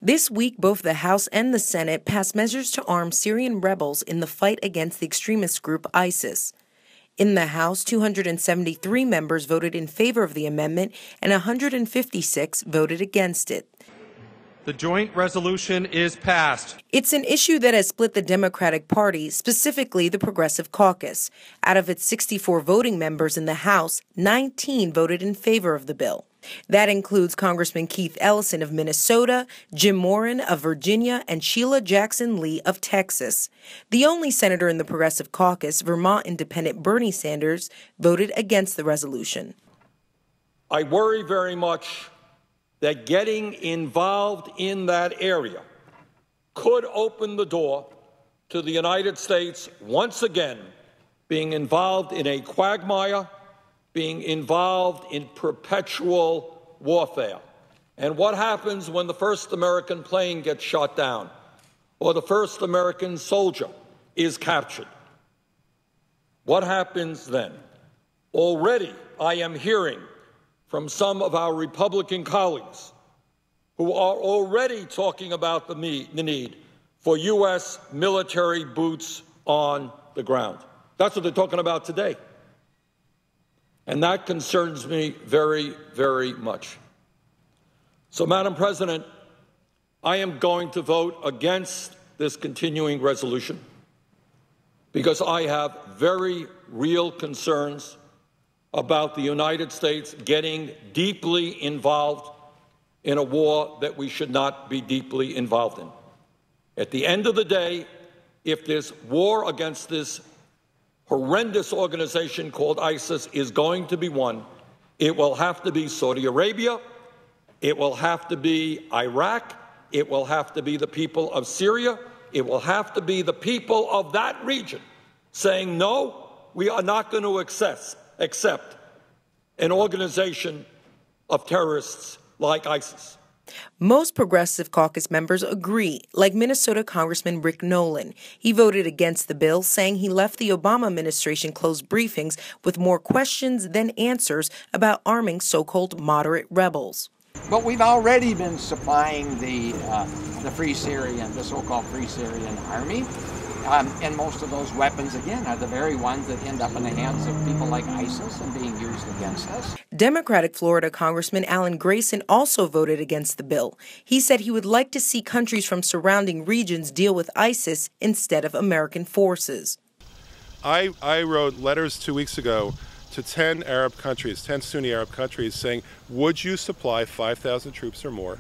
This week, both the House and the Senate passed measures to arm Syrian rebels in the fight against the extremist group ISIS. In the House, 273 members voted in favor of the amendment and 156 voted against it. The joint resolution is passed. It's an issue that has split the Democratic Party, specifically the Progressive Caucus. Out of its 64 voting members in the House, 19 voted in favor of the bill. That includes Congressman Keith Ellison of Minnesota, Jim Moran of Virginia, and Sheila Jackson Lee of Texas. The only senator in the Progressive Caucus, Vermont Independent Bernie Sanders, voted against the resolution. I worry very much that getting involved in that area could open the door to the United States once again being involved in a quagmire, being involved in perpetual warfare. And what happens when the first American plane gets shot down or the first American soldier is captured? What happens then? Already I am hearing from some of our Republican colleagues who are already talking about the need for U.S. military boots on the ground. That's what they're talking about today. And that concerns me very, very much. So, Madam President, I am going to vote against this continuing resolution because I have very real concerns about the United States getting deeply involved in a war that we should not be deeply involved in. At the end of the day, if this war against this horrendous organization called ISIS is going to be won, it will have to be Saudi Arabia, it will have to be Iraq, it will have to be the people of Syria, it will have to be the people of that region saying, no, we are not going to accept an organization of terrorists like ISIS. Most Progressive Caucus members agree, like Minnesota Congressman Rick Nolan. He voted against the bill, saying he left the Obama administration closed briefings with more questions than answers about arming so-called moderate rebels. But we've already been supplying the Free Syrian, the so-called Free Syrian Army. And most of those weapons, again, are the very ones that end up in the hands of people like ISIS and being used against us. Democratic Florida Congressman Alan Grayson also voted against the bill. He said he would like to see countries from surrounding regions deal with ISIS instead of American forces. I wrote letters 2 weeks ago to 10 Arab countries, 10 Sunni Arab countries, saying, would you supply 5,000 troops or more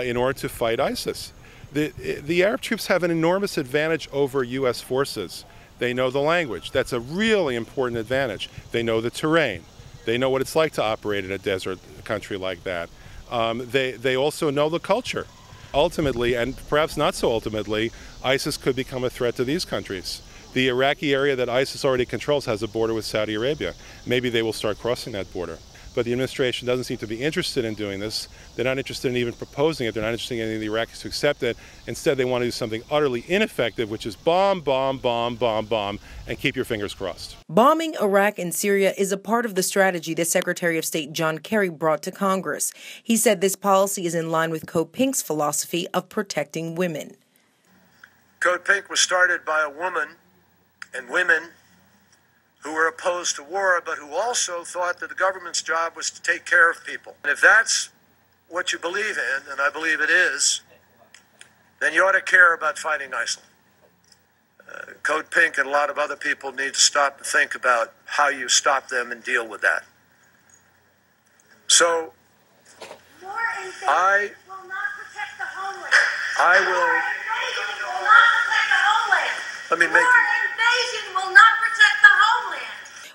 in order to fight ISIS? The Arab troops have an enormous advantage over U.S. forces. They know the language. That's a really important advantage. They know the terrain. They know what it's like to operate in a desert country like that. They also know the culture. Ultimately, and perhaps not so ultimately, ISIS could become a threat to these countries. The Iraqi area that ISIS already controls has a border with Saudi Arabia. Maybe they will start crossing that border. But the administration doesn't seem to be interested in doing this. They're not interested in even proposing it. They're not interested in getting the Iraqis to accept it. Instead, they want to do something utterly ineffective, which is bomb, bomb, bomb, bomb, bomb, and keep your fingers crossed. Bombing Iraq and Syria is a part of the strategy that Secretary of State John Kerry brought to Congress. He said this policy is in line with Code Pink's philosophy of protecting women. Code Pink was started by a woman and women who were opposed to war, but who also thought that the government's job was to take care of people. And if that's what you believe in, and I believe it is, then you ought to care about fighting ISIL. Code Pink and a lot of other people need to stop and think about how you stop them and deal with that. So, I will. Let me make it.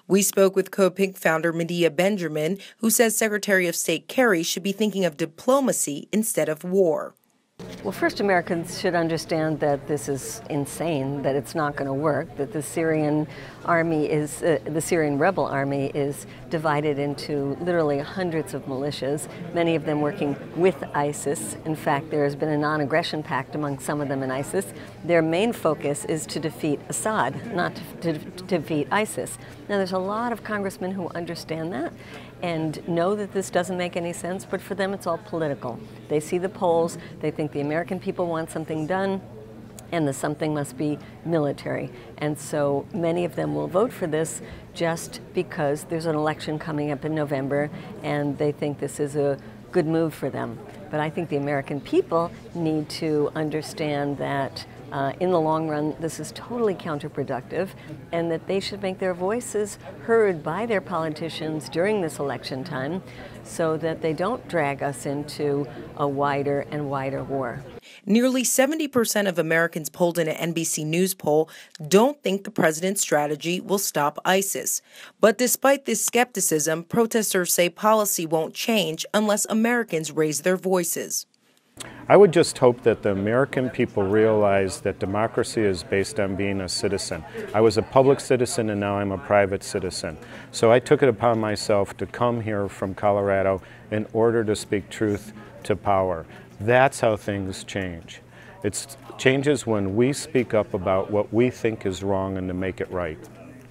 We spoke with Code Pink founder Medea Benjamin, who says Secretary of State Kerry should be thinking of diplomacy instead of war. Well, first, Americans should understand that this is insane, that it's not going to work, that the Syrian army is, the Syrian rebel army is divided into literally hundreds of militias, many of them working with ISIS. In fact, there has been a non-aggression pact among some of them in ISIS. Their main focus is to defeat Assad, not to defeat ISIS. Now, there's a lot of congressmen who understand that and know that this doesn't make any sense, but for them it's all political. They see the polls, they think the American people want something done, and the something must be military. And so many of them will vote for this just because there's an election coming up in November and they think this is a good move for them. But I think the American people need to understand that in the long run, this is totally counterproductive, and that they should make their voices heard by their politicians during this election time so that they don't drag us into a wider and wider war. Nearly 70% of Americans polled in an NBC News poll don't think the president's strategy will stop ISIS. But despite this skepticism, protesters say policy won't change unless Americans raise their voices. I would just hope that the American people realize that democracy is based on being a citizen. I was a public citizen and now I'm a private citizen. So I took it upon myself to come here from Colorado in order to speak truth to power. That's how things change. It changes when we speak up about what we think is wrong and to make it right.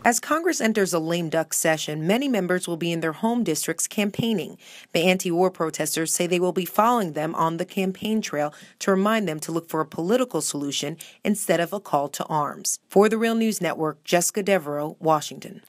As Congress enters a lame duck session, many members will be in their home districts campaigning. The anti-war protesters say they will be following them on the campaign trail to remind them to look for a political solution instead of a call to arms. For the Real News Network, Jessica Devereaux, Washington.